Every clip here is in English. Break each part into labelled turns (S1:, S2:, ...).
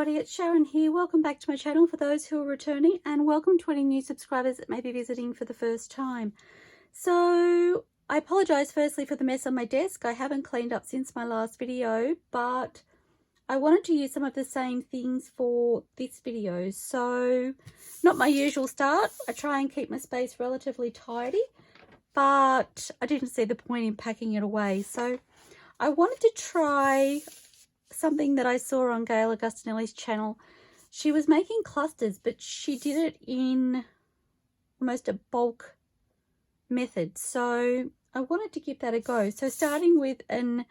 S1: everybody, it's Sharon here. Welcome back to my channel for those who are returning, and welcome to any new subscribers that may be visiting for the first time. So I apologize firstly for the mess on my desk. I haven't cleaned up since my last video, but I wanted to use some of the same things for this video. So not my usual start. I try and keep my space relatively tidy, but I didn't see the point in packing it away. So I wanted to try something that I saw on Gayle Agostinelli's channel. She was making clusters, but she did it in almost a bulk method. So I wanted to give that a go. So starting with an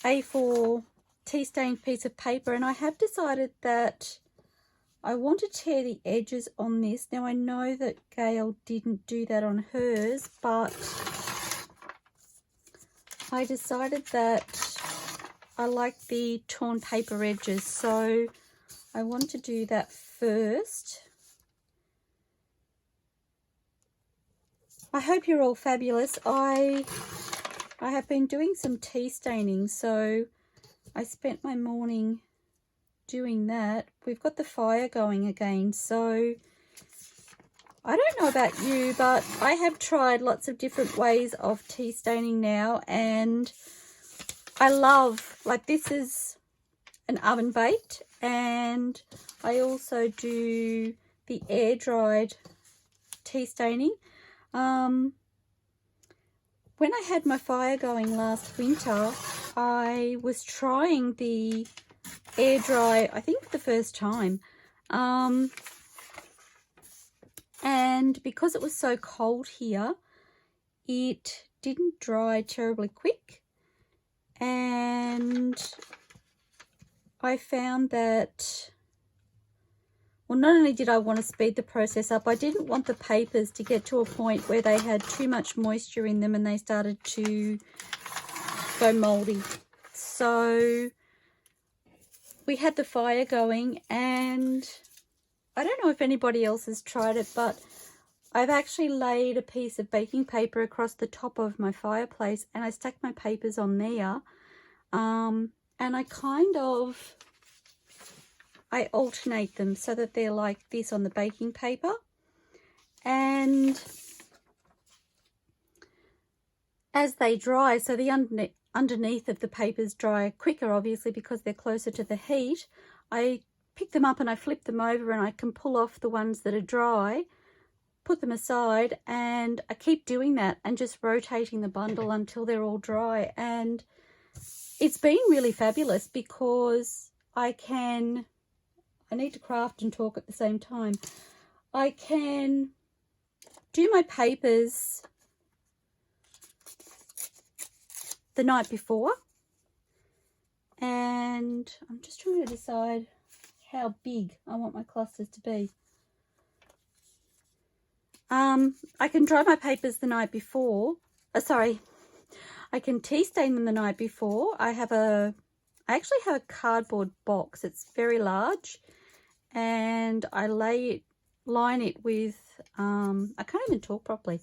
S1: A4 tea stained piece of paper, and I have decided that I want to tear the edges on this. Now I know that Gayle didn't do that on hers, but I decided that I like the torn paper edges, so I want to do that first. I hope you're all fabulous. I have been doing some tea staining, so I spent my morning doing that. We've got the fire going again, so I don't know about you, but I have tried lots of different ways of tea staining now, and I love, like, this is an oven baked, and I also do the air dried tea staining. When I had my fire going last winter, I was trying the air dry, I think for the first time. And because it was so cold here, it didn't dry terribly quick. And I found that, well, not only did I want to speed the process up, I didn't want the papers to get to a point where they had too much moisture in them and they started to go moldy. So we had the fire going, and I don't know if anybody else has tried it, but I've actually laid a piece of baking paper across the top of my fireplace, and I stack my papers on there. And I alternate them so that they're like this on the baking paper. And as they dry, so the underneath of the papers dry quicker, obviously, because they're closer to the heat, I pick them up and I flip them over, and I can pull off the ones that are dry, put them aside, and I keep doing that and just rotating the bundle until they're all dry. And it's been really fabulous because I need to craft and talk at the same time. I can do my papers the night before, and I'm just trying to decide how big I want my clusters to be. I can dry my papers the night before. I can tea stain them the night before. I actually have a cardboard box. It's very large, and I line it with, I can't even talk properly.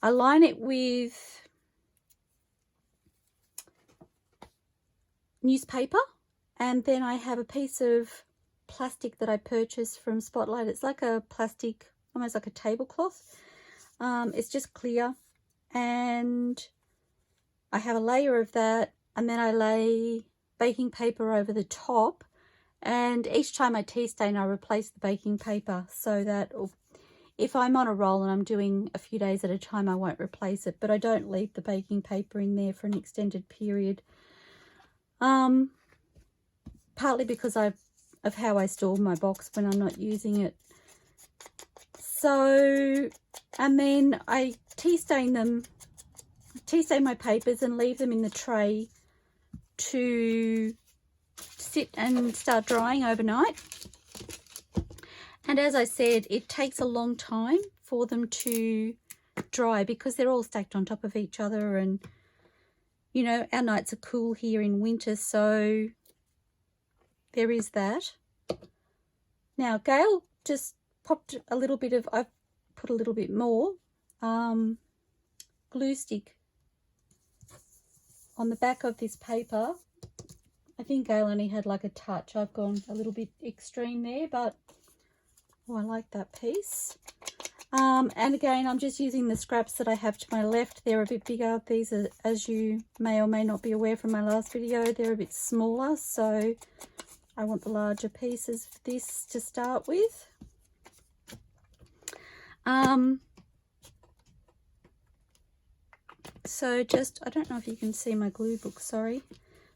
S1: I line it with newspaper, and then I have a piece of plastic that I purchased from Spotlight. It's like a plastic, almost like a tablecloth. It's just clear, and I have a layer of that, and then I lay baking paper over the top, and each time I tea stain I replace the baking paper, so that if I'm on a roll and I'm doing a few days at a time, I won't replace it, but I don't leave the baking paper in there for an extended period. Partly because of how I store my box when I'm not using it. So, and then I tea stain my papers and leave them in the tray to sit and start drying overnight. And as I said, it takes a long time for them to dry because they're all stacked on top of each other, and you know, our nights are cool here in winter, so there is that. Now Gayle just popped a little bit of, I've put a little bit more glue stick on the back of this paper I think Gayle only had like a touch. I've gone a little bit extreme there, but oh, I like that piece. And again, I'm just using the scraps that I have to my left. They're a bit bigger. These are, as you may or may not be aware from my last video, they're a bit smaller. So I want the larger pieces for this to start with. So just, I don't know if you can see my glue book, sorry.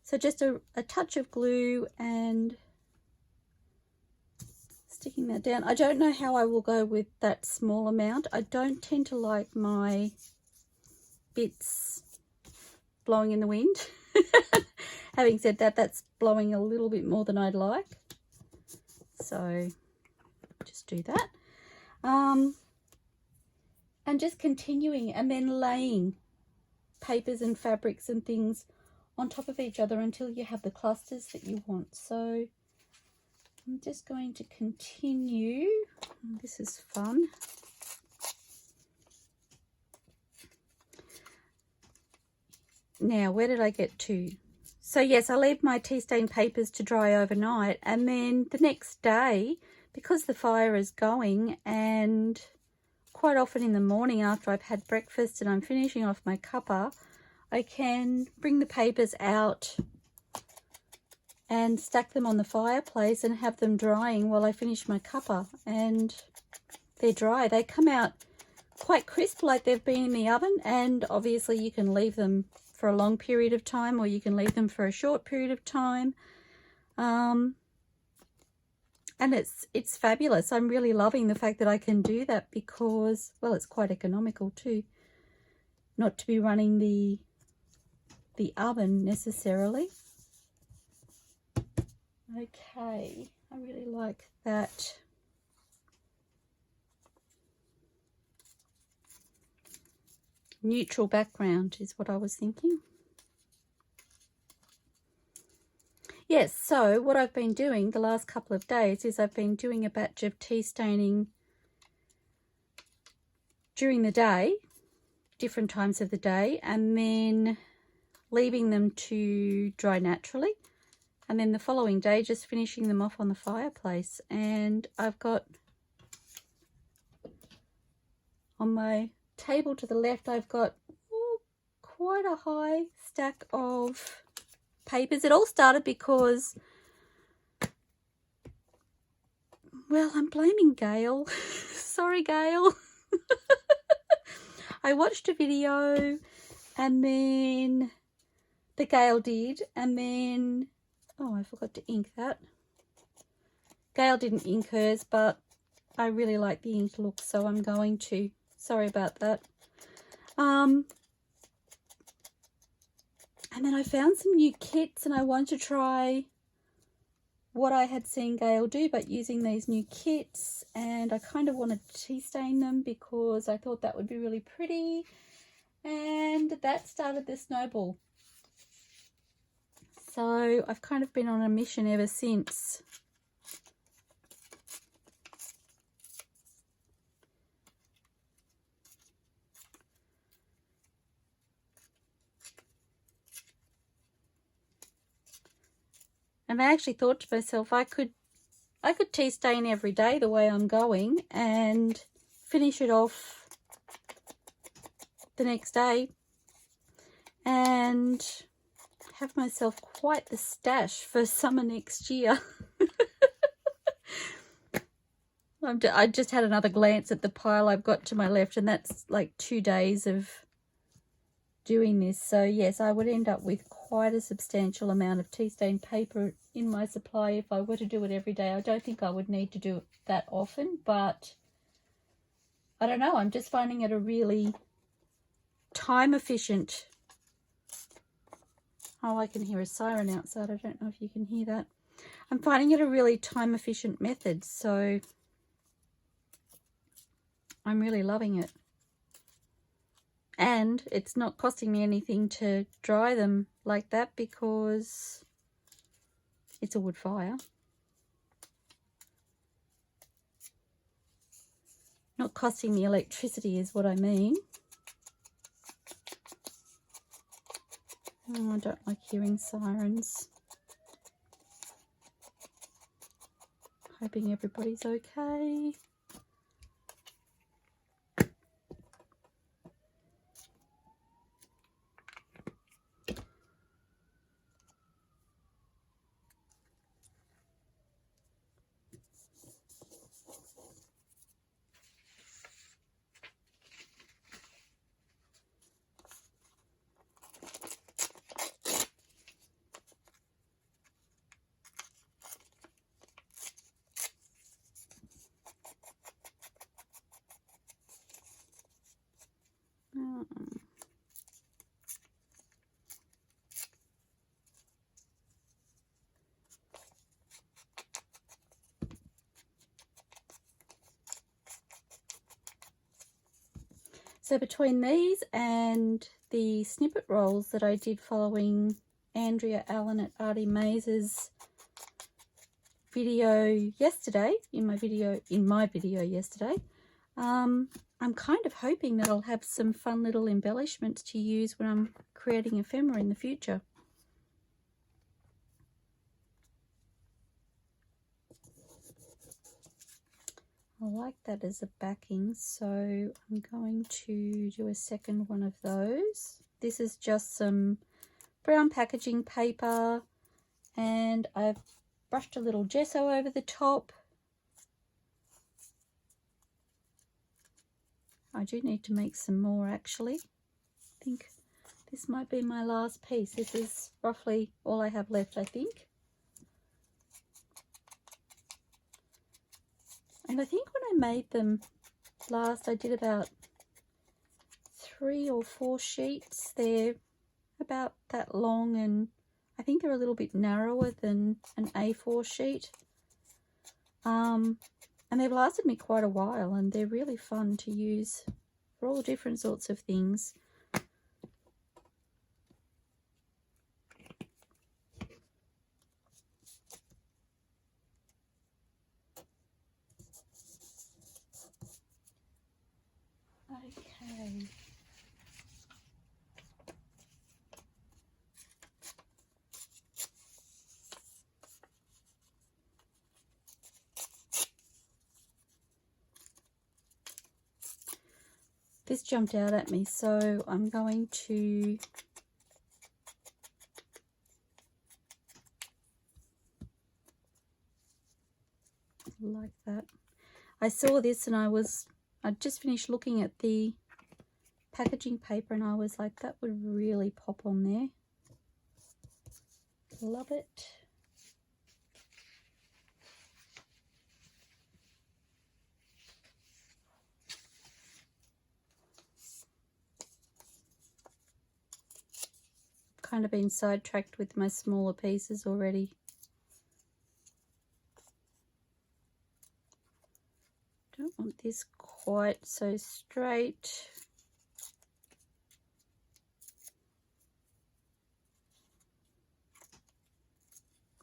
S1: So just a touch of glue and sticking that down. I don't know how I will go with that small amount. I don't tend to like my bits blowing in the wind. Having said that, that's blowing a little bit more than I'd like. So just do that. And just continuing and then laying papers and fabrics and things on top of each other until you have the clusters that you want. So I'm just going to continue. This is fun. Now, where did I get to? So yes, I leave my tea stain papers to dry overnight, and then the next day, because the fire is going, and quite often in the morning after I've had breakfast and I'm finishing off my cuppa, I can bring the papers out and stack them on the fireplace and have them drying while I finish my cuppa, and they're dry. They come out quite crisp like they've been in the oven, and obviously you can leave them for a long period of time or you can leave them for a short period of time. And it's fabulous. I'm really loving the fact that I can do that because, well, it's quite economical too, not to be running the oven necessarily. Okay, I really like that. Neutral background is what I was thinking. Yes, so what I've been doing the last couple of days is I've been doing a batch of tea staining during the day, different times of the day, and then leaving them to dry naturally. And then the following day, just finishing them off on the fireplace. And I've got on my table to the left, I've got quite a high stack of papers. It all started because, well, I'm blaming Gayle. Sorry, Gayle. I watched a video and then that Gayle did, and then, oh, I forgot to ink that. Gayle didn't ink hers, but I really like the ink look, so I'm going to. Sorry about that. And then I found some new kits and I wanted to try what I had seen Gayle do, but using these new kits, and I kind of wanted to tea stain them because I thought that would be really pretty, and that started the snowball. So I've kind of been on a mission ever since. And I actually thought to myself, I could tea stain every day the way I'm going and finish it off the next day and have myself quite the stash for summer next year. I just had another glance at the pile I've got to my left, and that's like 2 days of doing this. So yes, I would end up with quite a substantial amount of tea stain paper in my supply if I were to do it every day. I don't think I would need to do it that often, but I don't know, I'm just finding it a really time efficient. Oh, I can hear a siren outside. I don't know if you can hear that. I'm finding it a really time efficient method, so I'm really loving it. And it's not costing me anything to dry them like that because it's a wood fire. Not costing me electricity is what I mean. Oh, I don't like hearing sirens. hoping everybody's okay. So between these and the snippet rolls that I did following Andrea Allen at ARTYmaze's video yesterday, in my video yesterday, I'm kind of hoping that I'll have some fun little embellishments to use when I'm creating ephemera in the future. I like that as a backing, so I'm going to do a second one of those. This is just some brown packaging paper, and I've brushed a little gesso over the top. I do need to make some more actually. I think this might be my last piece. This is roughly all I have left, I think. And I think when I made them last, I did about 3 or 4 sheets. They're about that long, and I think they're a little bit narrower than an A4 sheet. And they've lasted me quite a while, and they're really fun to use for all different sorts of things. Okay. This jumped out at me, so I'm going to like that. I saw this and I'd just finished looking at the packaging paper and I was like, that would really pop on there. Love it. Kind of been sidetracked with my smaller pieces already. Don't want this quite so straight.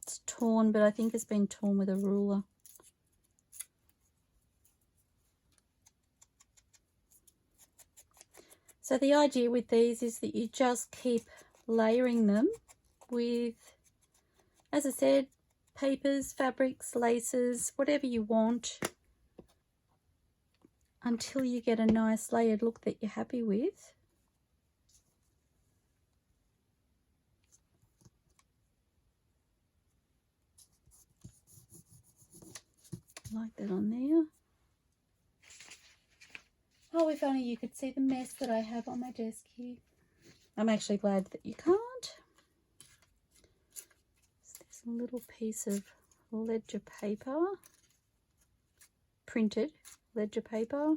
S1: It's torn, but I think it's been torn with a ruler. So the idea with these is that you just keep layering them with, as I said, papers, fabrics, laces, whatever you want, until you get a nice layered look that you're happy with. Like that on there. Oh, if only you could see the mess that I have on my desk here. I'm actually glad that you can't. So there's a little piece of ledger paper, printed ledger paper.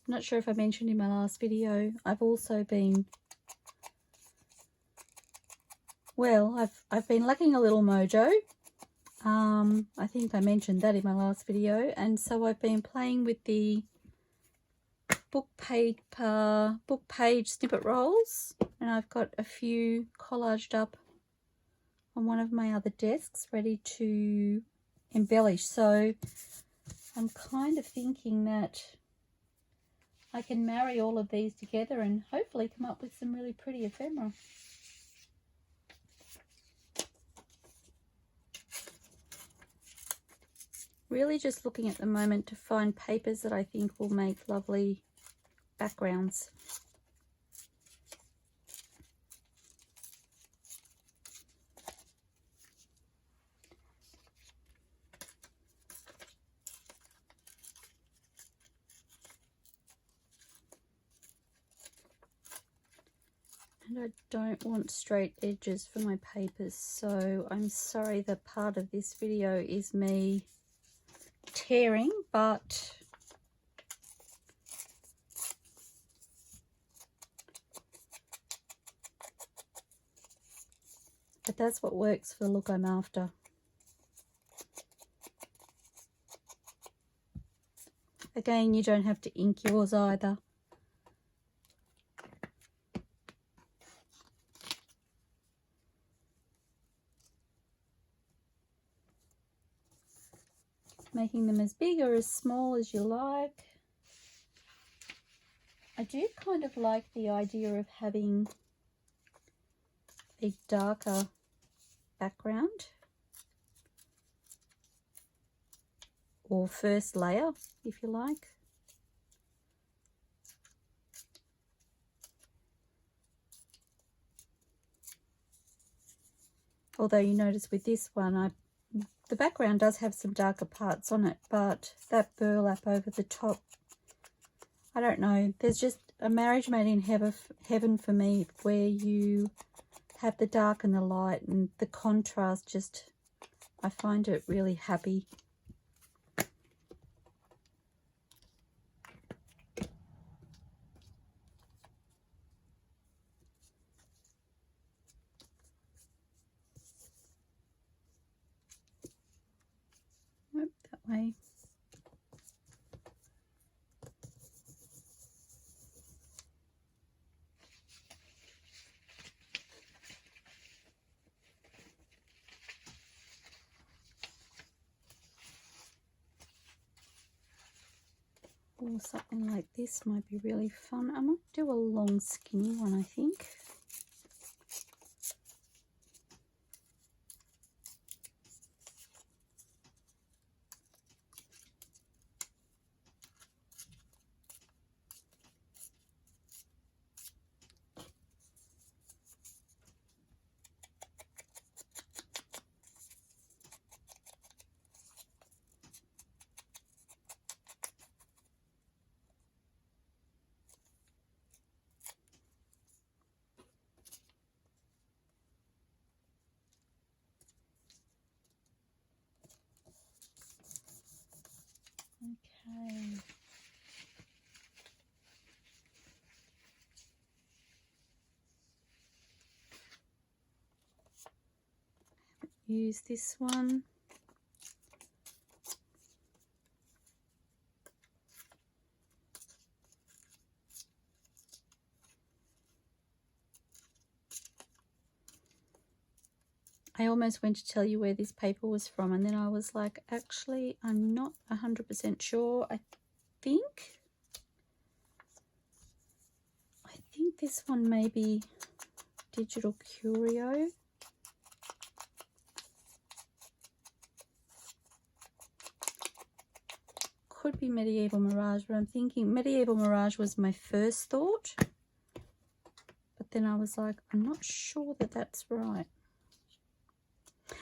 S1: I'm not sure if I mentioned in my last video, I've also been, well, I've been lacking a little mojo. I think I mentioned that in my last video, and so I've been playing with the book page snippet rolls, and I've got a few collaged up on one of my other desks ready to embellish. So I'm kind of thinking that I can marry all of these together and hopefully come up with some really pretty ephemera. Really just looking at the moment to find papers that I think will make lovely backgrounds. And I don't want straight edges for my papers, so I'm sorry that part of this video is me tearing, but that's what works for the look I'm after. Again, you don't have to ink yours either. Making them as big or as small as you like. I do kind of like the idea of having a darker background or first layer, if you like. Although you notice with this one, the background does have some darker parts on it, but that burlap over the top, I don't know, there's just a marriage made in heaven for me, where you have the dark and the light, and the contrast just, I find it really happy. Nope, that way. Or something like this might be really fun. I might do a long skinny one, I think. Okay. Use this one. I almost went to tell you where this paper was from, and then I was like, actually, I'm not 100% sure. I think this one may be DigitalCurio. Could be Medieval Mirage, but I'm thinking Medieval Mirage was my first thought. But then I was like, I'm not sure that that's right.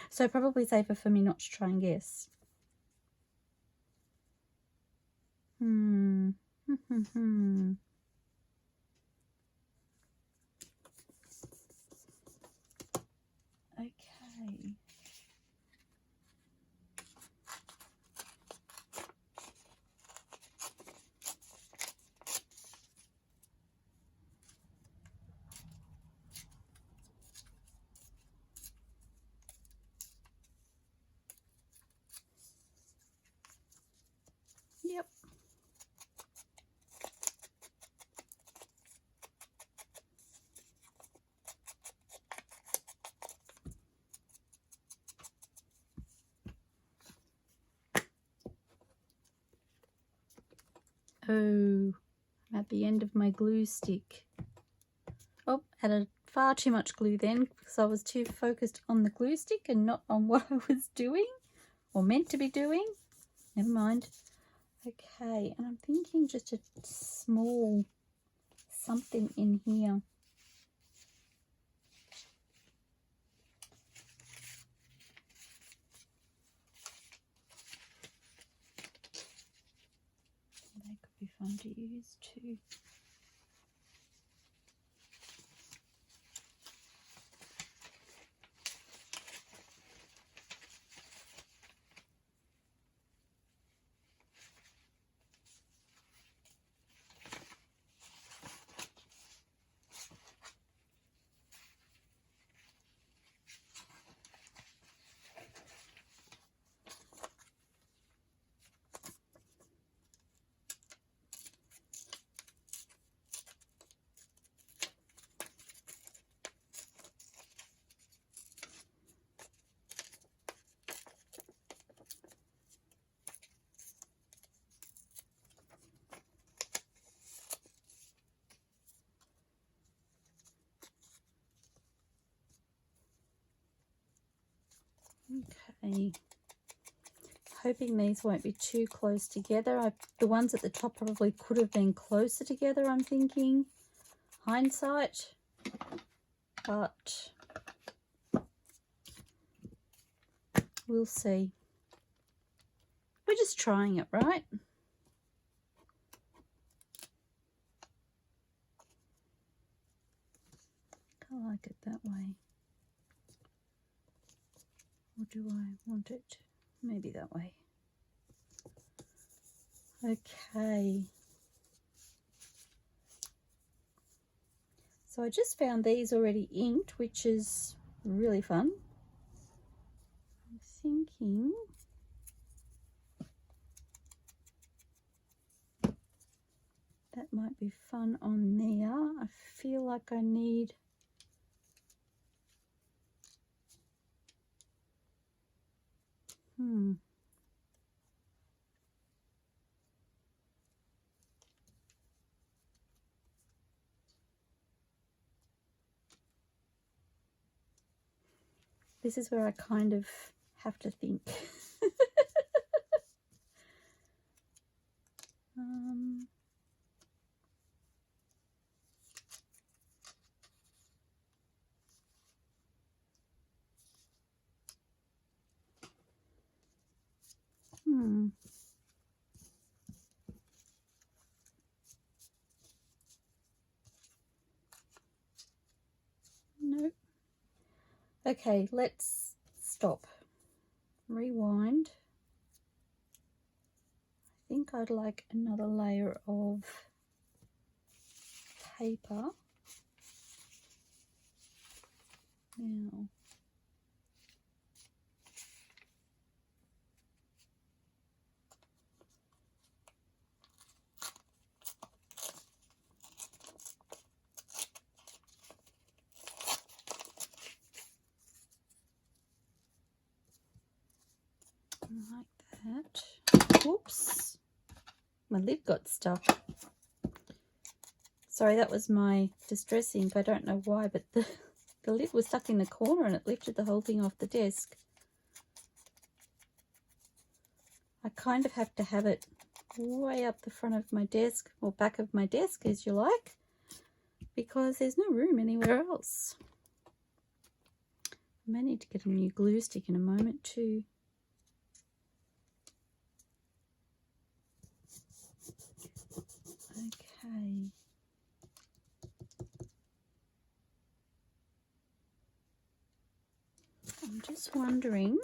S1: So probably safer for me not to try and guess. Okay. Yep. Oh, I'm at the end of my glue stick. Oh, added far too much glue then because I was too focused on the glue stick and not on what I was doing or meant to be doing. Never mind. Okay, and I'm thinking just a small something in here. They could be fun to use too. Okay, hoping these won't be too close together. The ones at the top probably could have been closer together, I'm thinking. Hindsight, but we'll see. We're just trying it, right? I like it that way. Or do I want it maybe that way? Okay. So I just found these already inked, which is really fun. I'm thinking that might be fun on there. I feel like I need This is where I kind of have to think. Nope. Okay, let's stop. Rewind. I think I'd like another layer of paper. Now, like that. Oops, my lid got stuck. Sorry, that was my distress ink. I don't know why, but the lid was stuck in the corner and it lifted the whole thing off the desk. I kind of have to have it way up the front of my desk, or back of my desk as you like, because there's no room anywhere else. I may need to get a new glue stick in a moment too. Okay. I'm just wondering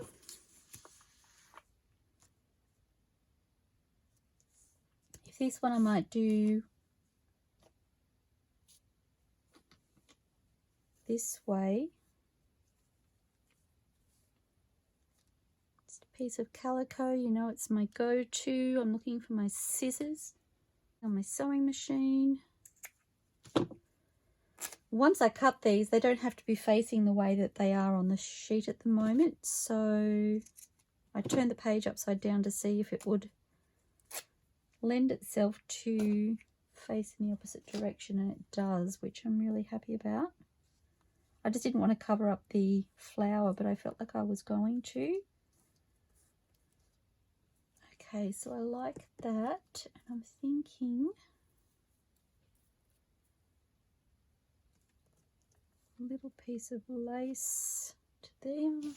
S1: if this one I might do this way. Just a piece of calico, you know, it's my go-to. I'm looking for my scissors on my sewing machine. Once I cut these, they don't have to be facing the way that they are on the sheet at the moment, so I turned the page upside down to see if it would lend itself to face in the opposite direction, and it does, which I'm really happy about. I just didn't want to cover up the flower, but I felt like I was going to. Okay, so I like that, and I'm thinking a little piece of lace to there.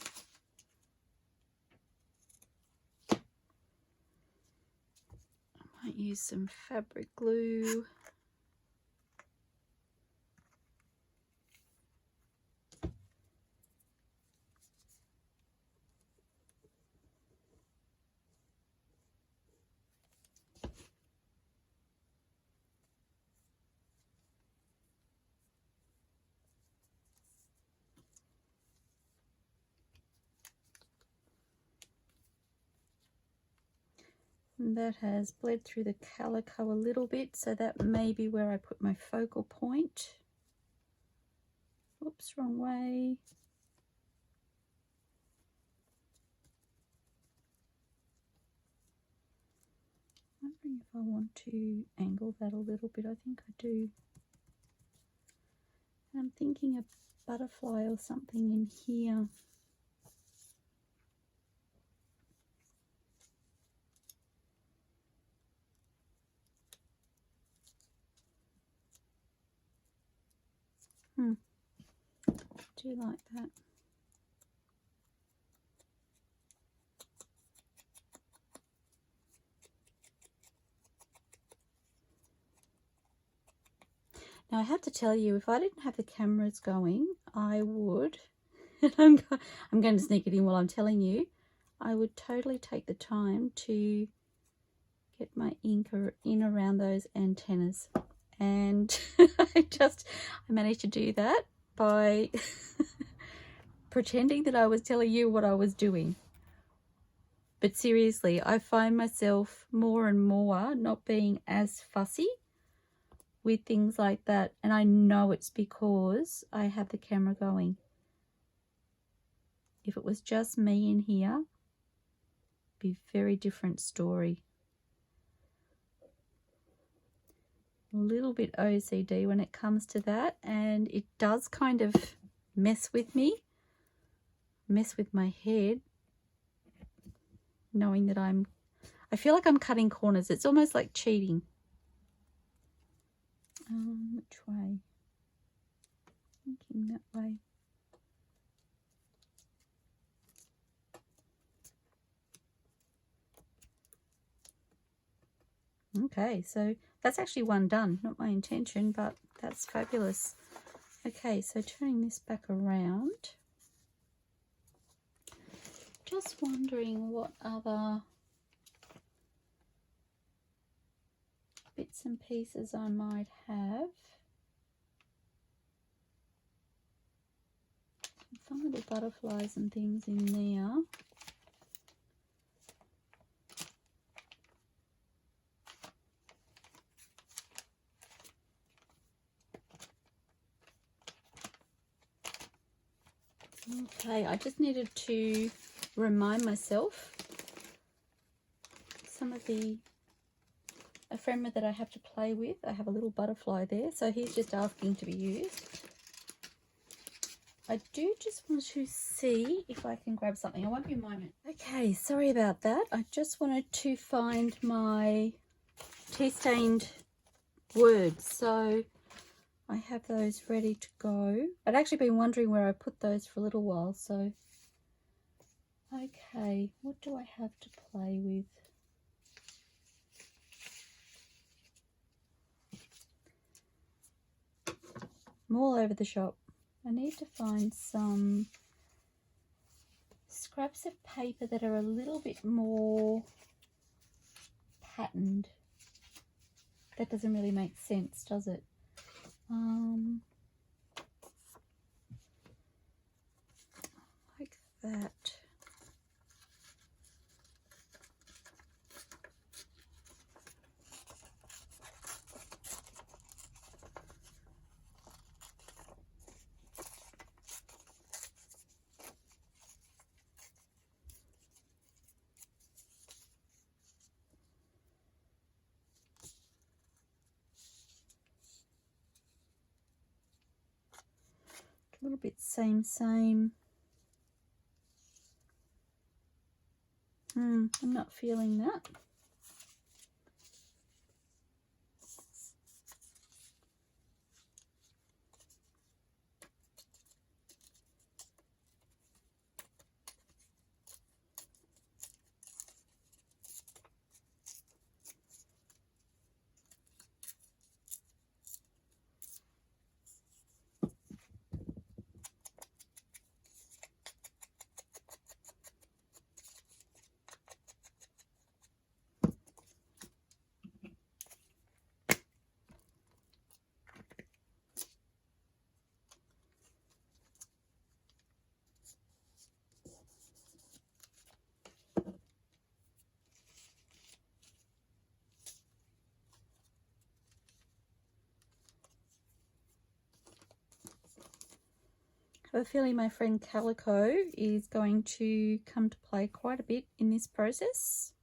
S1: I might use some fabric glue. And that has bled through the calico a little bit, so that may be where I put my focal point. Oops, wrong way. I'm wondering if I want to angle that a little bit. I think I do. I'm thinking a butterfly or something in here. Do like that. Now I have to tell you, if I didn't have the cameras going, I would, and I'm going to sneak it in while I'm telling you, I would totally take the time to get my ink in around those antennas. And I managed to do that by pretending that I was telling you what I was doing. But seriously, I find myself more and more not being as fussy with things like that, and I know it's because I have the camera going. If it was just me in here, it'd be a very different story. A little bit OCD when it comes to that, and it does kind of mess with me, mess with my head, knowing that I feel like I'm cutting corners. It's almost like cheating. Which way? Thinking that way. Okay, so that's actually one done. Not my intention, but that's fabulous. Okay, so turning this back around. Just wondering what other bits and pieces I might have. Some little butterflies and things in there. Okay, I just needed to remind myself some of the ephemera that I have to play with. I have a little butterfly there, so he's just asking to be used. I do just want to see if I can grab something. I won't be a moment. Okay, sorry about that. I just wanted to find my tea-stained words, so I have those ready to go. I'd actually been wondering where I put those for a little while, so okay, what do I have to play with? I'm all over the shop. I need to find some scraps of paper that are a little bit more patterned. That doesn't really make sense, does it? Like that. little bit same. I'm not feeling that. I have a feeling my friend Calico is going to come to play quite a bit in this process.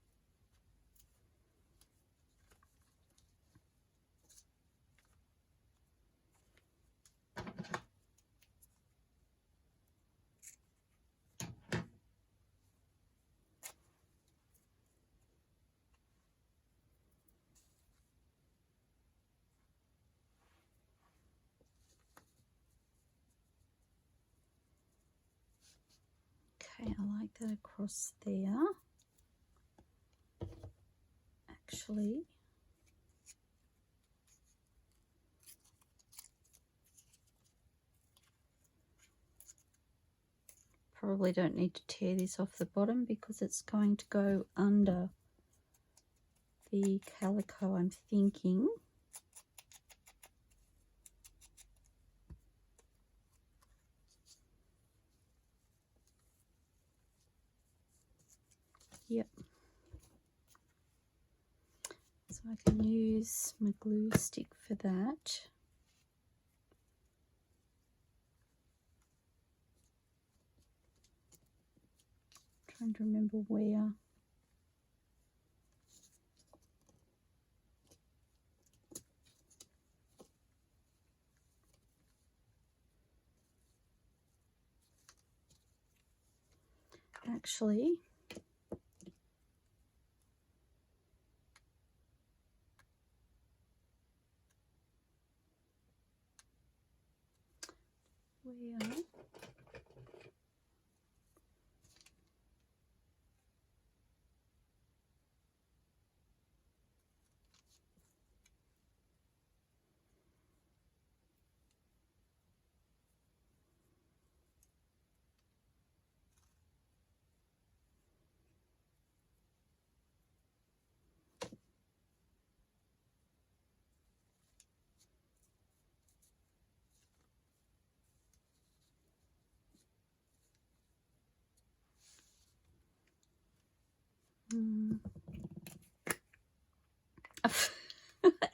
S1: Okay, I like that across there. Actually, probably don't need to tear this off the bottom because it's going to go under the calico, I'm thinking. Yep. So I can use my glue stick for that. Trying to remember where. Actually, where?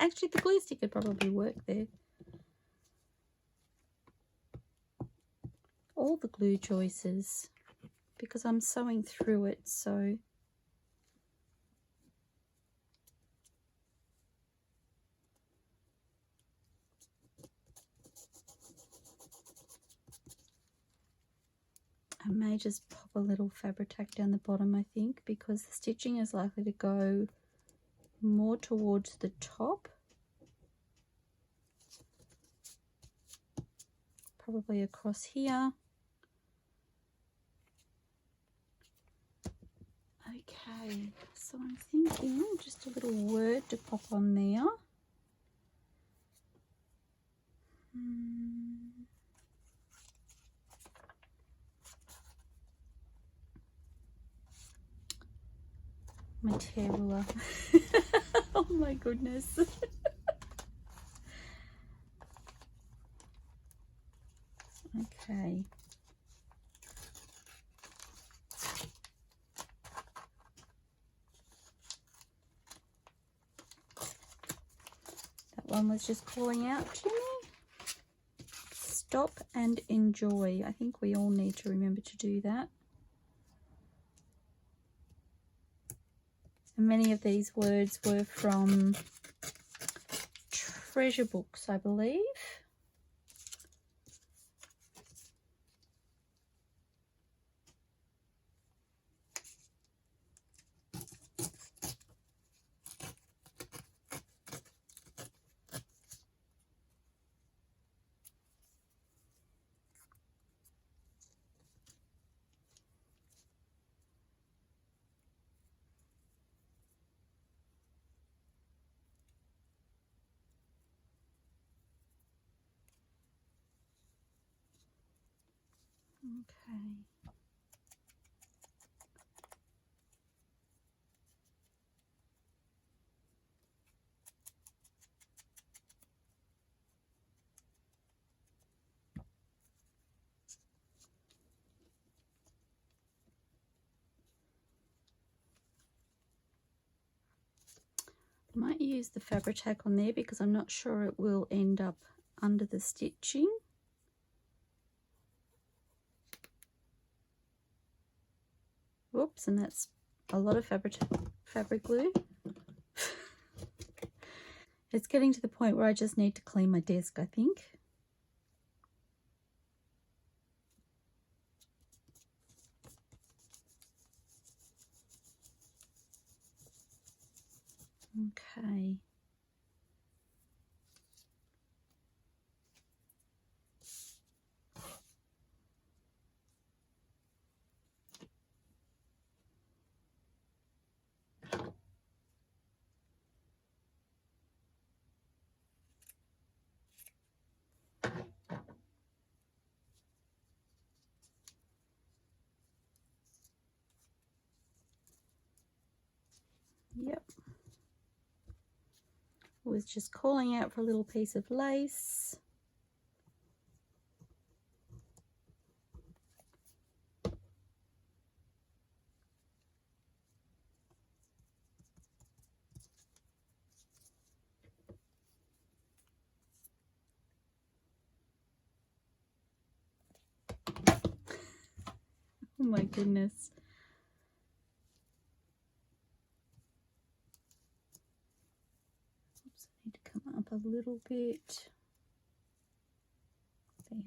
S1: Actually, the glue stick could probably work there. All the glue choices, because I'm sewing through it, so I may just pop a little Fabri-Tac down the bottom, I think, because the stitching is likely to go more towards the top. Probably across here. Okay, so I'm thinking just a little word to pop on there. My tear ruler. Oh my goodness. Okay. That one was just calling out to me. Stop and enjoy. I think we all need to remember to do that. And many of these words were from treasure books, I believe. Okay. I might use the Fabri-Tac on there because I'm not sure it will end up under the stitching. Whoops, and that's a lot of fabric glue. It's getting to the point where I just need to clean my desk, I think. Okay. Yep. Was just calling out for a little piece of lace. Oh my goodness. Oops, I need to come up a little bit. There.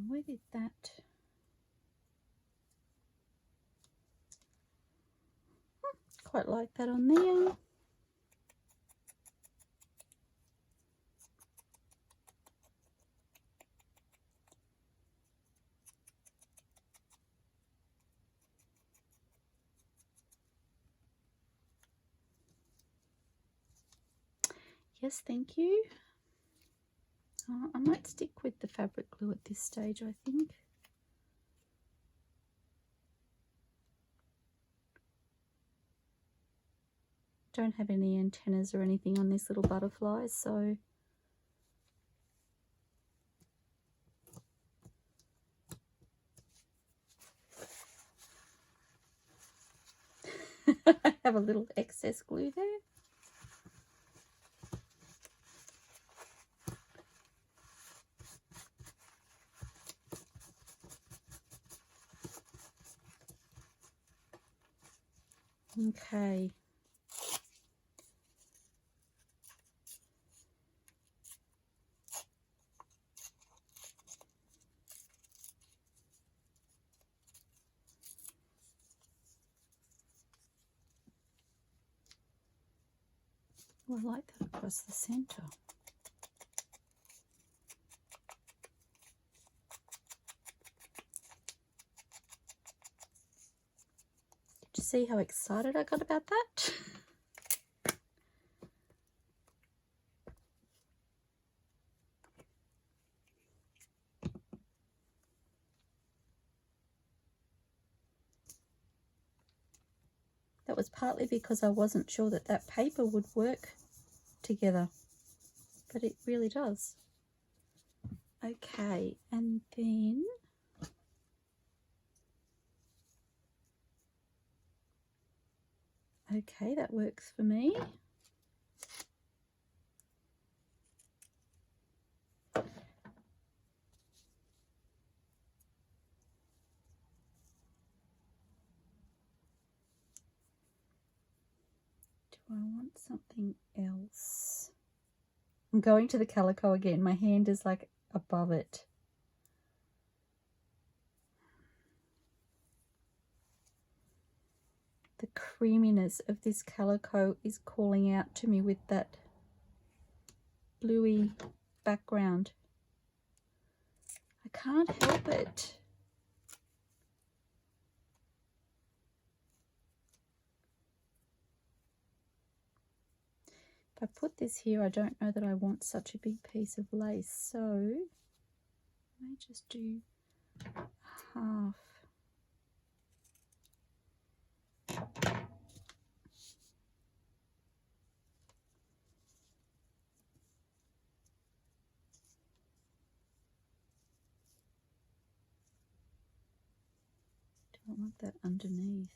S1: Where did that? Quite like that on there. Yes, thank you. I might stick with the fabric glue at this stage, I think. Don't have any antennas or anything on this little butterfly, so I have a little excess glue there. Okay. Oh, I like that across the center. Did you see how excited I got about that? That was partly because I wasn't sure that that paper would work together, but it really does. Okay, and then okay, that works for me. Do I want something else? I'm going to the calico again. My hand is like above it. The creaminess of this calico is calling out to me with that bluey background. I can't help it. If I put this here, I don't know that I want such a big piece of lace, so I may just do half. Don't want that underneath.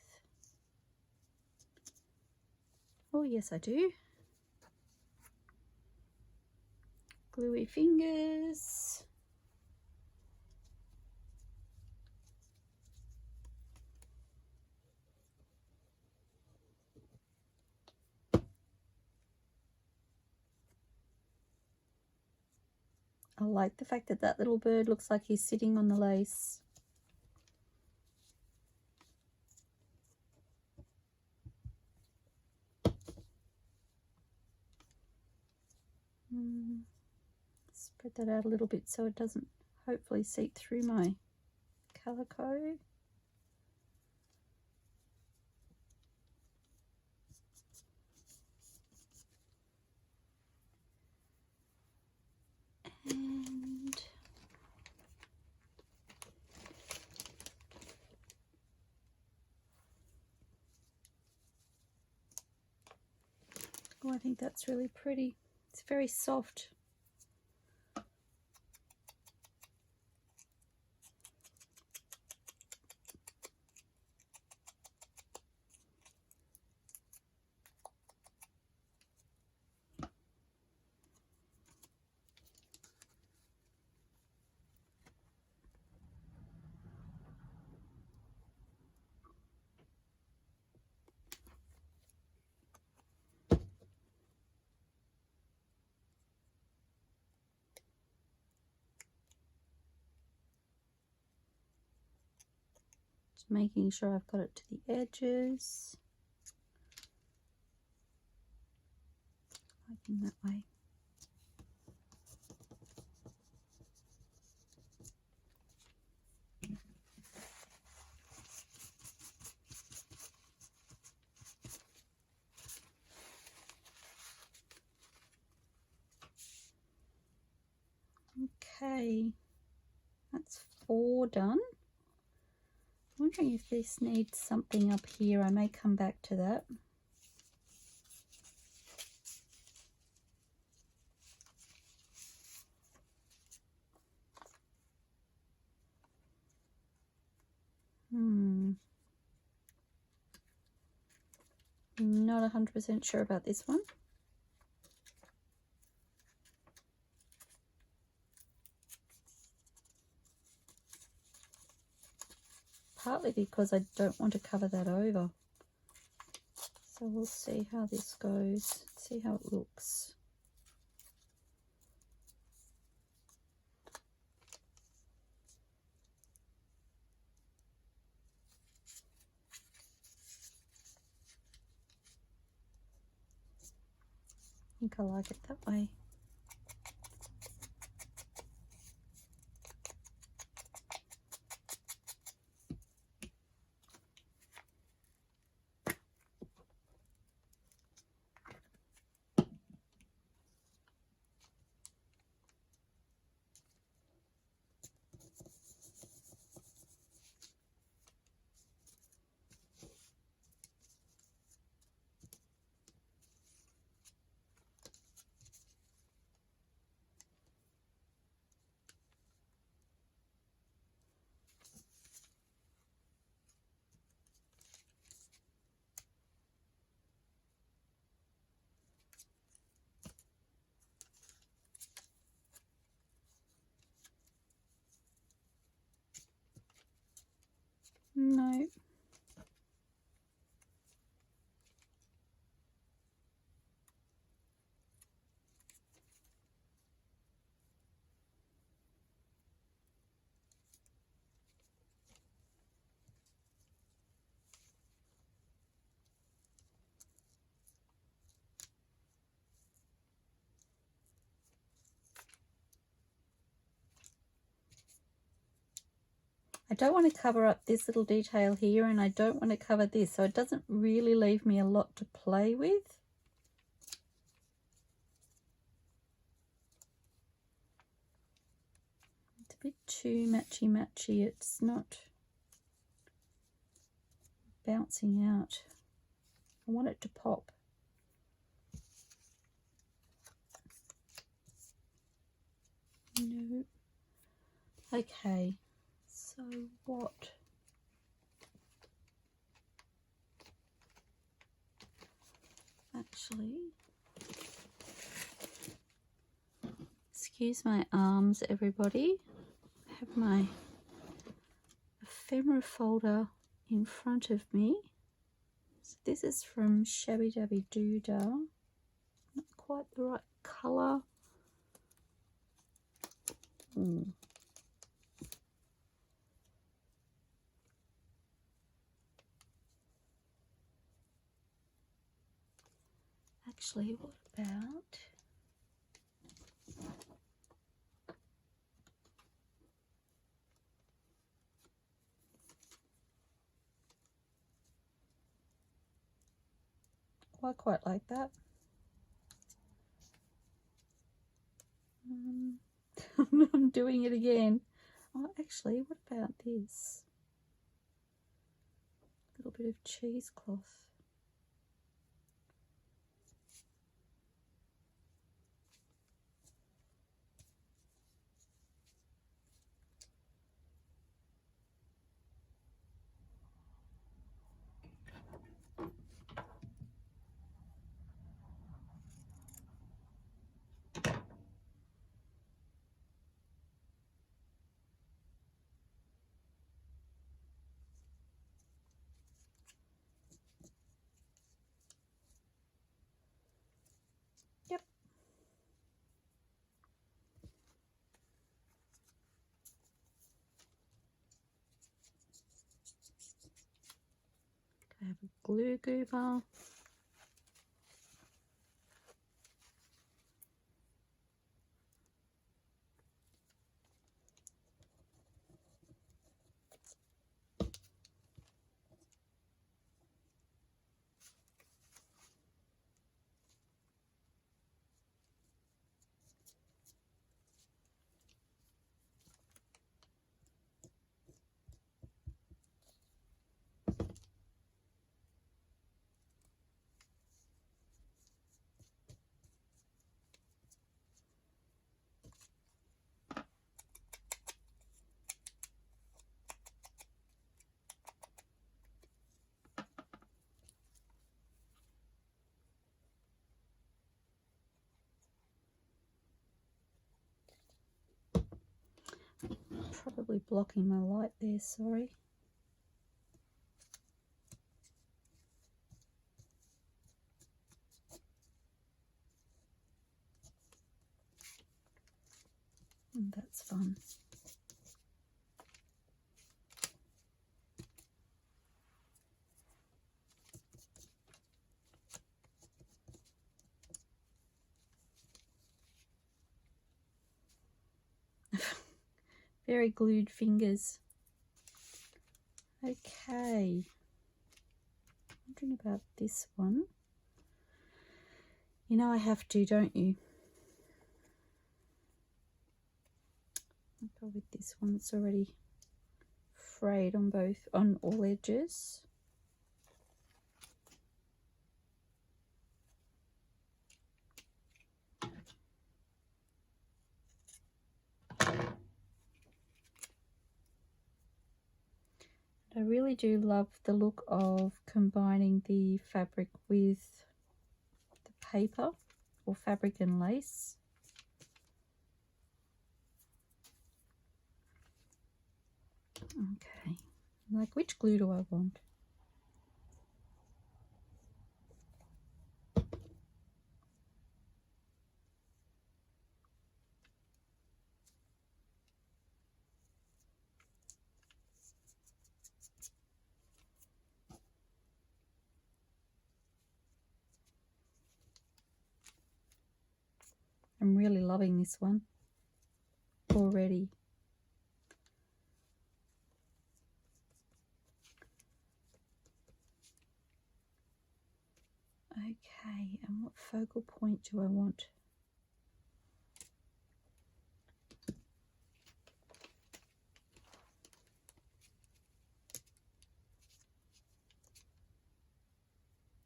S1: Oh yes, I do. Gluey fingers. I like the fact that that little bird looks like he's sitting on the lace. Spread that out a little bit so it doesn't hopefully seep through my calico. And oh, I think that's really pretty. It's very soft. Making sure I've got it to the edges. Working that way. Okay, that's 4 done. I'm wondering if this needs something up here. I may come back to that. Not 100% sure about this one. Partly because I don't want to cover that over. So we'll see how this goes, see how it looks. I think I like it that way. No. I don't want to cover up this little detail here, and I don't want to cover this, so it doesn't really leave me a lot to play with. It's a bit too matchy-matchy. It's not bouncing out. I want it to pop. No. Okay, so what? Actually, excuse my arms, everybody. I have my ephemera folder in front of me. So this is from Shabby Dabby Doodah. Not quite the right colour. Actually, what about I quite like that. I'm doing it again. Oh, actually, what about this? A little bit of cheesecloth. Yep. I have a glue goober. Probably blocking my light there, sorry. That's fun. Very glued fingers. Okay. Wondering about this one. You know I have to, don't you? I'll go with this one. It's already frayed on all edges. I really do love the look of combining the fabric with the paper, or fabric and lace. Okay, like, which glue do I want? I'm really loving this one already. Okay, and what focal point do I want?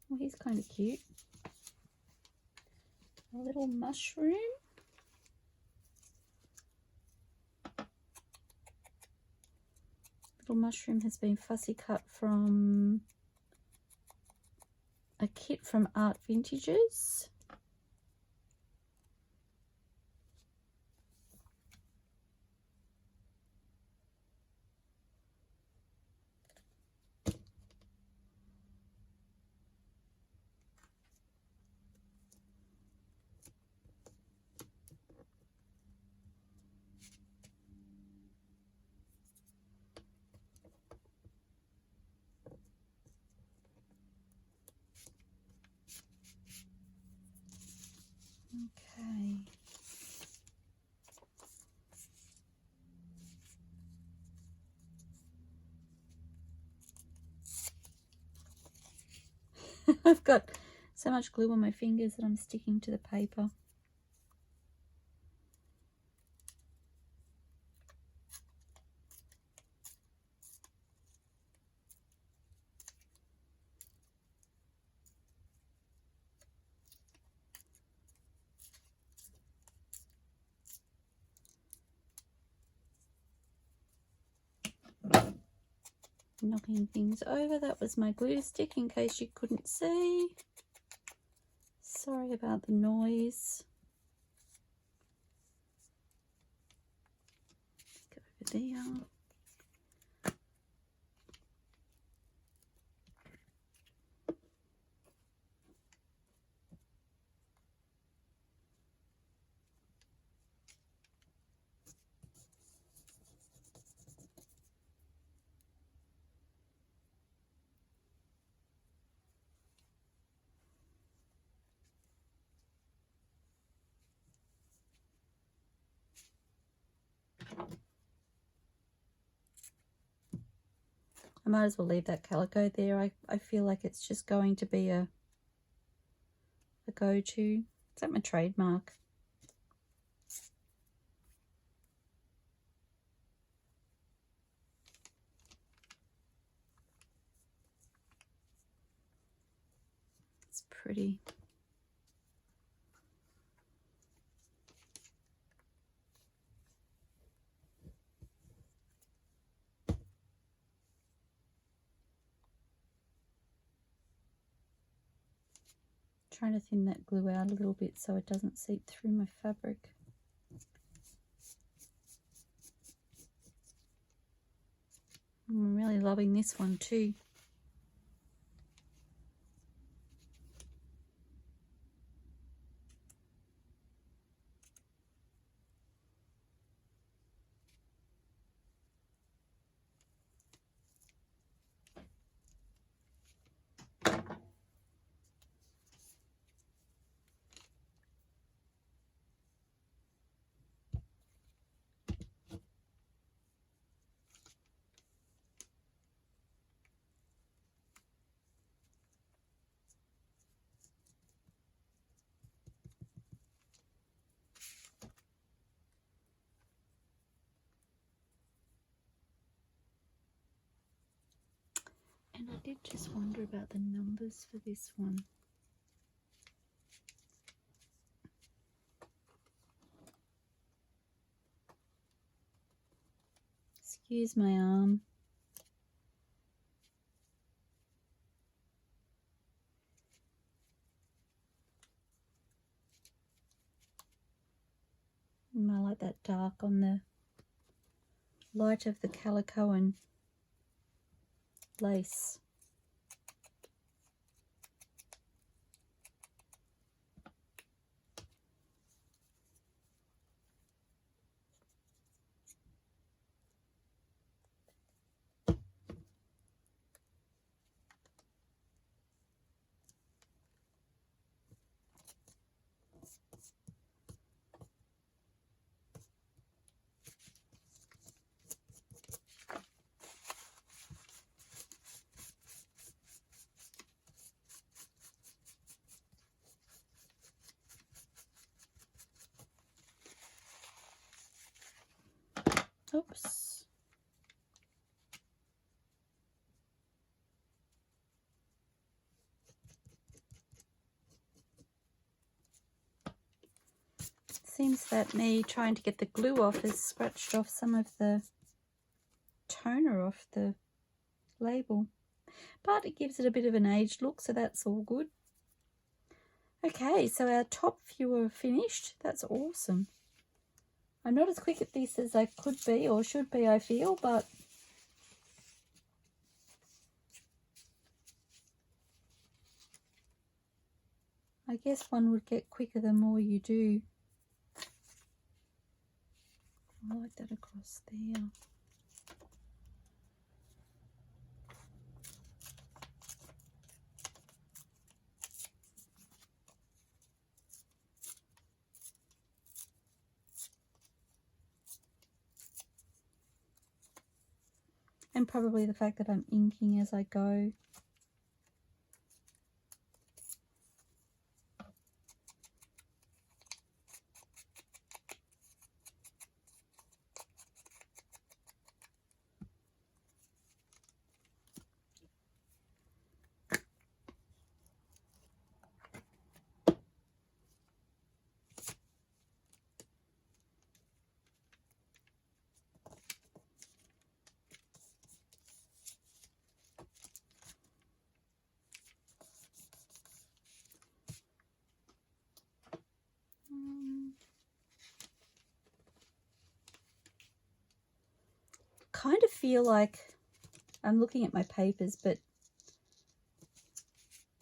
S1: Well, he's kind of cute. A little mushroom. Little mushroom has been fussy cut from a kit from ArtVintages. Okay. I've got so much glue on my fingers that I'm sticking to the paper. Knocking things over. That was my glue stick in case you couldn't see. Sorry about the noise. Go over there. I might as well leave that calico there. I feel like it's just going to be a go-to. Is that my trademark? It's pretty. Trying to thin that glue out a little bit so it doesn't seep through my fabric. I'm really loving this one too. And I did just wonder about the numbers for this one. Excuse my arm. I like that dark on the light of the calico and lace. Oops. Seems that me trying to get the glue off has scratched off some of the toner off the label, but it gives it a bit of an aged look, so that's all good. Okay, so our top few are finished. That's awesome. I'm not as quick at this as I could be or should be, I feel, but I guess one would get quicker the more you do. I like that across there. And probably the fact that I'm inking as I go. Kind of feel like I'm looking at my papers, but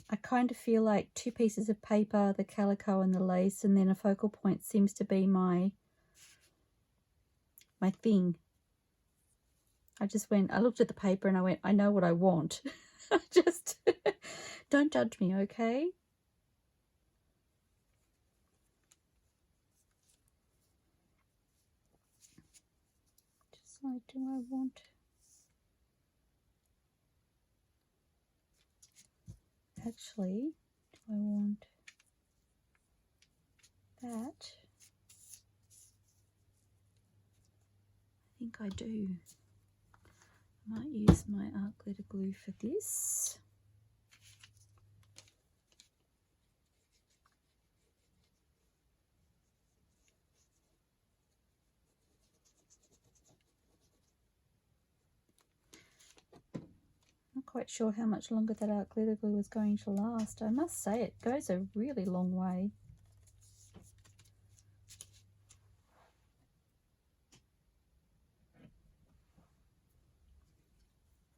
S1: I kind of feel like two pieces of paper, the calico and the lace, and then a focal point seems to be my thing. I looked at the paper and I went, I know what I want. Just don't judge me, okay? Just like, do I want... Actually, do I want that? I think I do. I might use my art glitter glue for this. Not quite sure how much longer that art glitter glue is going to last. I must say it goes a really long way.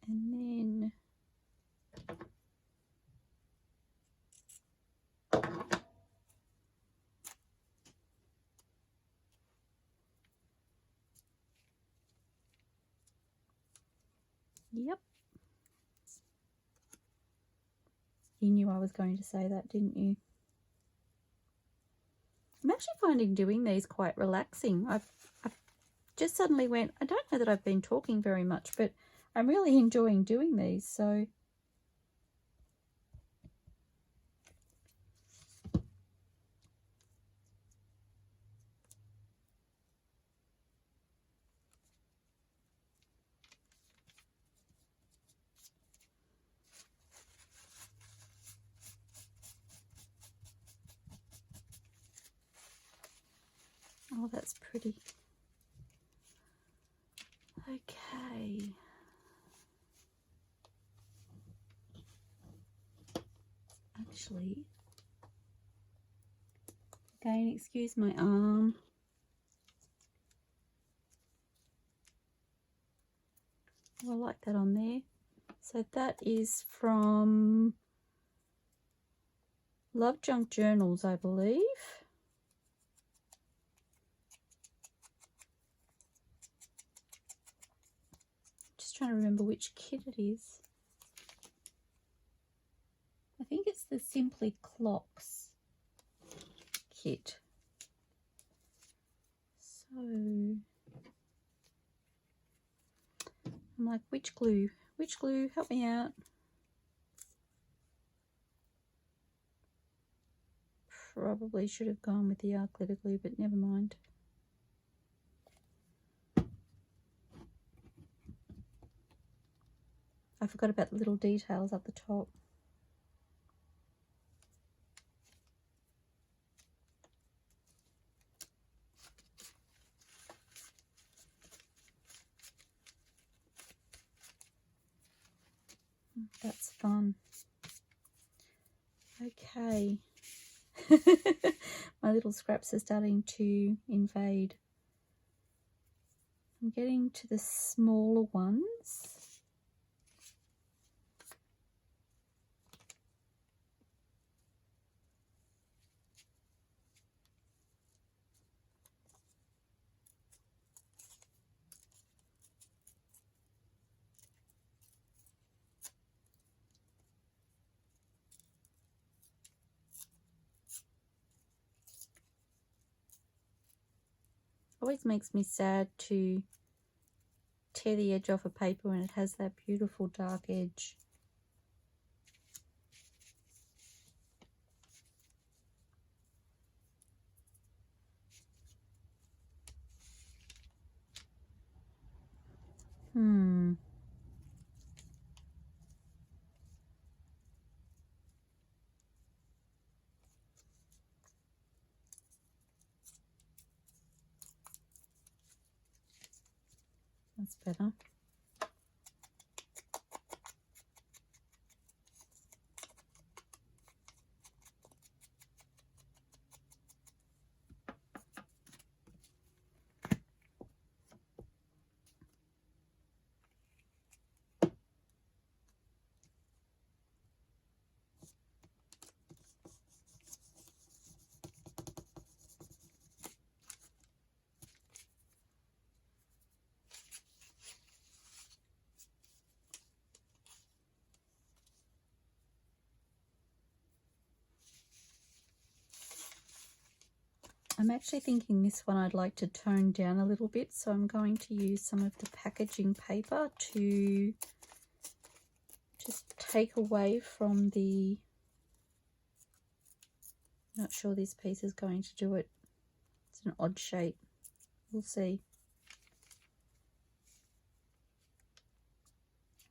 S1: And then yep. You knew I was going to say that, didn't you? I'm actually finding doing these quite relaxing. I've just suddenly went, I don't know that I've been talking very much, but I'm really enjoying doing these, so oh, that's pretty. Okay. Actually, again, excuse my arm. Oh, I like that on there. So that is from LoveJunkJournals, I believe. Just trying to remember which kit it is. I think it's the Simply Clocks kit. So I'm like, which glue? Which glue? Help me out. Probably should have gone with the art glitter glue, but never mind. I forgot about the little details up the top. That's fun. Okay. My little scraps are starting to invade. I'm getting to the smaller ones. Always makes me sad to tear the edge off a paper when it has that beautiful dark edge. That's better. I'm actually thinking this one I'd like to tone down a little bit, so I'm going to use some of the packaging paper to just take away from the... Not sure this piece is going to do it. It's an odd shape. We'll see.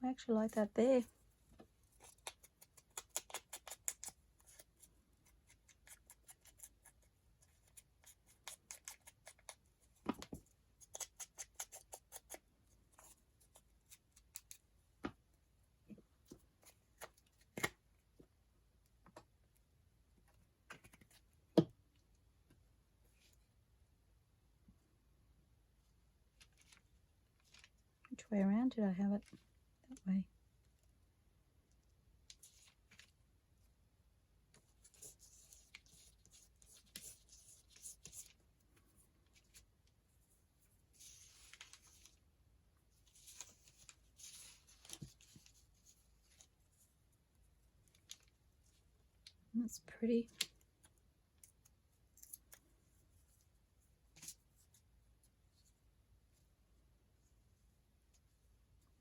S1: I actually like that there. Which way around did I have it? That way. That's pretty.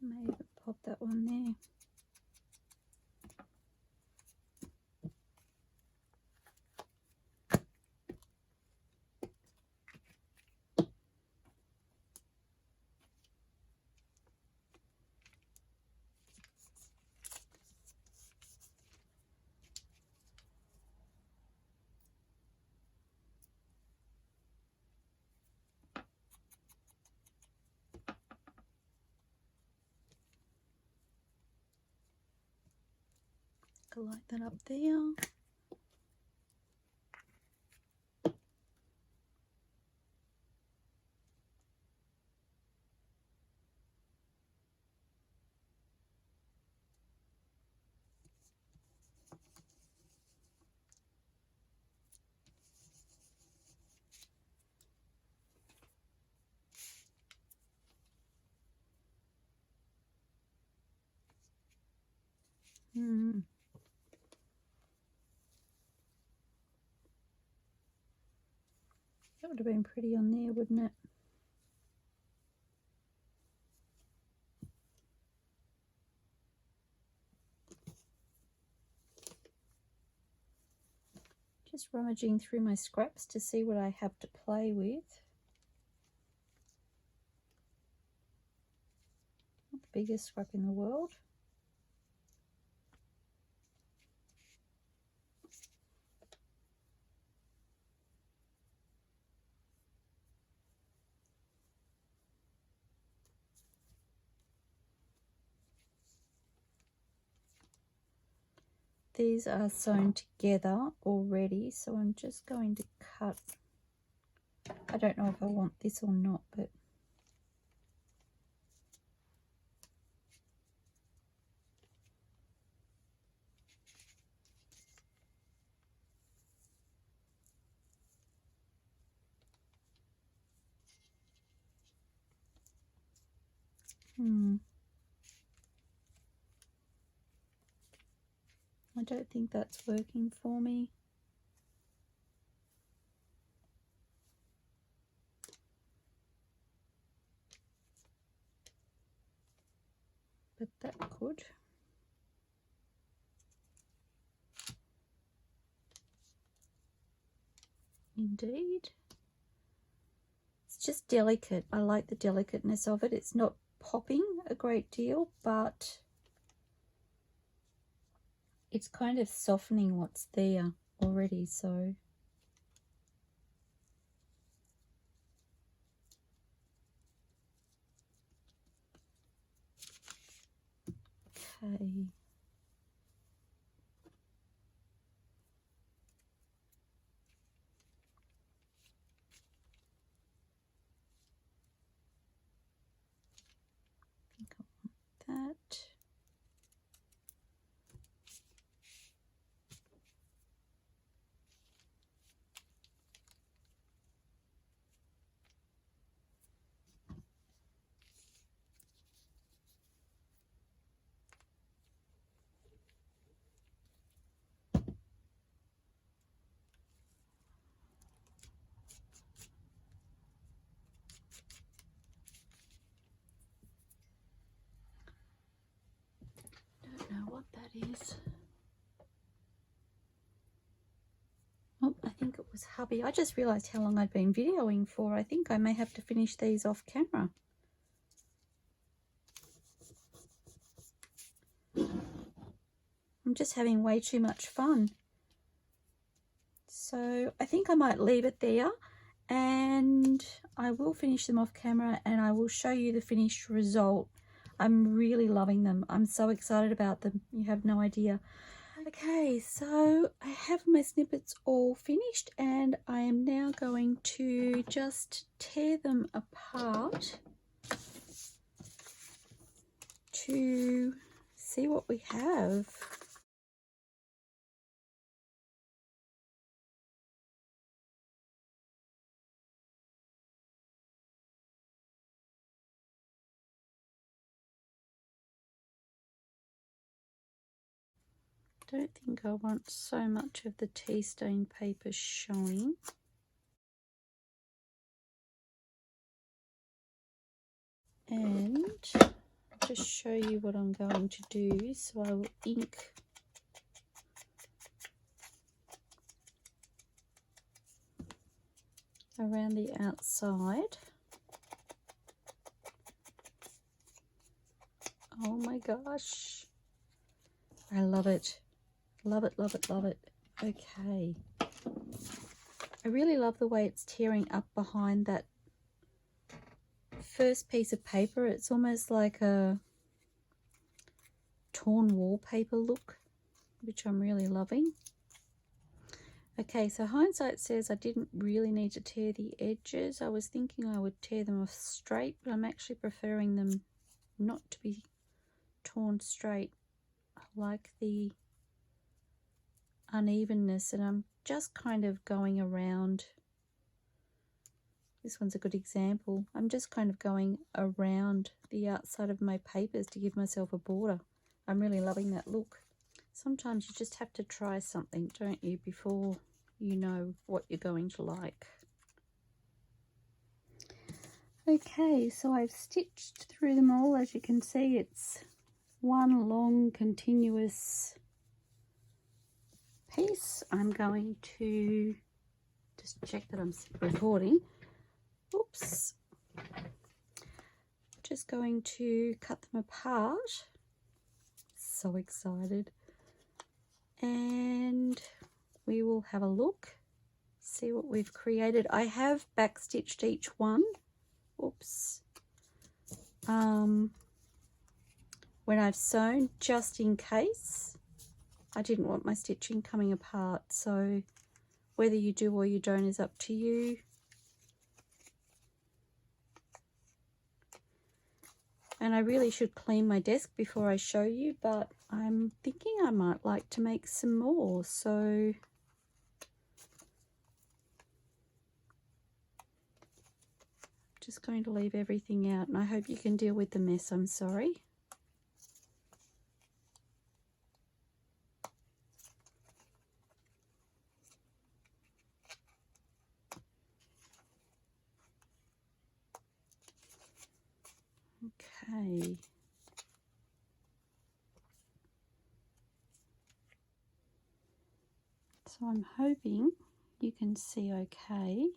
S1: Maybe pop that one there. Light that up there. That would have been pretty on there, wouldn't it? Just rummaging through my scraps to see what I have to play with. Not the biggest scrap in the world. these are sewn together already, so I'm just going to cut. I don't know if I want this or not, but I don't think that's working for me. But that could. Indeed. It's just delicate. I like the delicateness of it. It's not popping a great deal, but it's kind of softening what's there already, so okay. I think I want that. Don't know what that is. Oh, I think it was hubby. I just realised how long I'd been videoing for. I think I may have to finish these off camera. I'm just having way too much fun. So I think I might leave it there, and I will finish them off camera and I will show you the finished result. I'm really loving them. I'm so excited about them. You have no idea. Okay, so I have my snippets all finished and I am now going to just tear them apart to see what we have. Don't think I want so much of the tea stain paper showing. And just show you what I'm going to do. So I will ink around the outside. Oh my gosh, I love it. Love it, love it, love it. Okay. I really love the way it's tearing up behind that first piece of paper. It's almost like a torn wallpaper look, which I'm really loving. Okay, so hindsight says I didn't really need to tear the edges. I was thinking I would tear them off straight, but I'm actually preferring them not to be torn straight. I like the unevenness, and I'm just kind of going around. This one's a good example. I'm just kind of going around the outside of my papers to give myself a border. I'm really loving that look. Sometimes you just have to try something, don't you, before you know what you're going to like. Okay, so I've stitched through them all. As you can see, it's one long continuous piece. I'm going to just check that I'm recording. Oops. Just going to cut them apart. So excited. And we will have a look, see what we've created. I have backstitched each one. Oops. When I've sewn, just in case. I didn't want my stitching coming apart, so whether you do or you don't is up to you. And I really should clean my desk before I show you, but I'm thinking I might like to make some more, so just going to leave everything out, and I hope you can deal with the mess. I'm sorry. Okay. So I'm hoping you can see okay.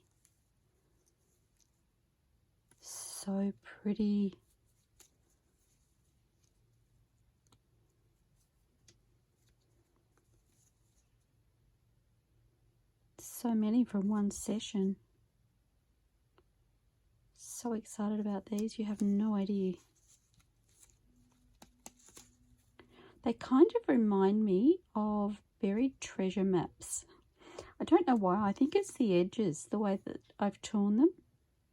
S1: So pretty. So many from one session. So excited about these, you have no idea. They kind of remind me of buried treasure maps. I don't know why, I think it's the edges, the way that I've torn them,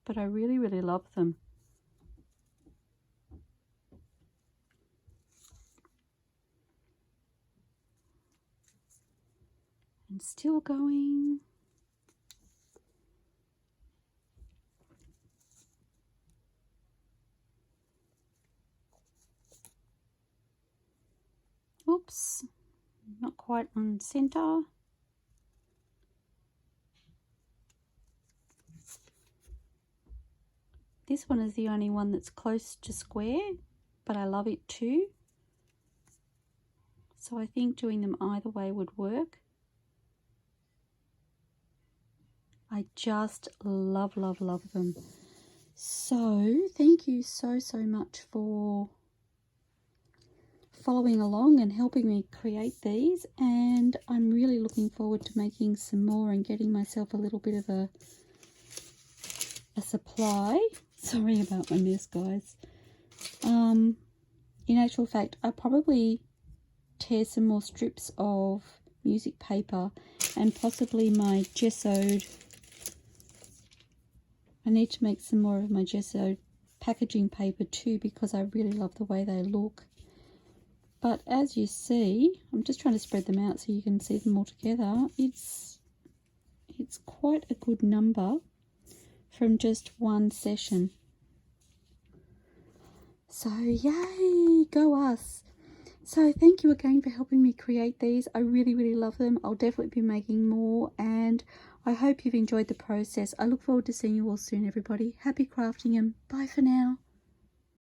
S1: but I really, really love them. And still going. Oops, not quite on center. This one is the only one that's close to square, but I love it too. So I think doing them either way would work. I just love, love, love them. So thank you so, so much for following along and helping me create these, and I'm really looking forward to making some more and getting myself a little bit of a supply. Sorry about my mess, guys. In actual fact, I'll probably tear some more strips of music paper and possibly my gessoed. I need to make some more of my gessoed packaging paper too, because I really love the way they look. But as you see, I'm just trying to spread them out so you can see them all together. It's quite a good number from just one session. So yay, go us. So thank you again for helping me create these. I really, really love them. I'll definitely be making more, and I hope you've enjoyed the process. I look forward to seeing you all soon, everybody. Happy crafting and bye for now.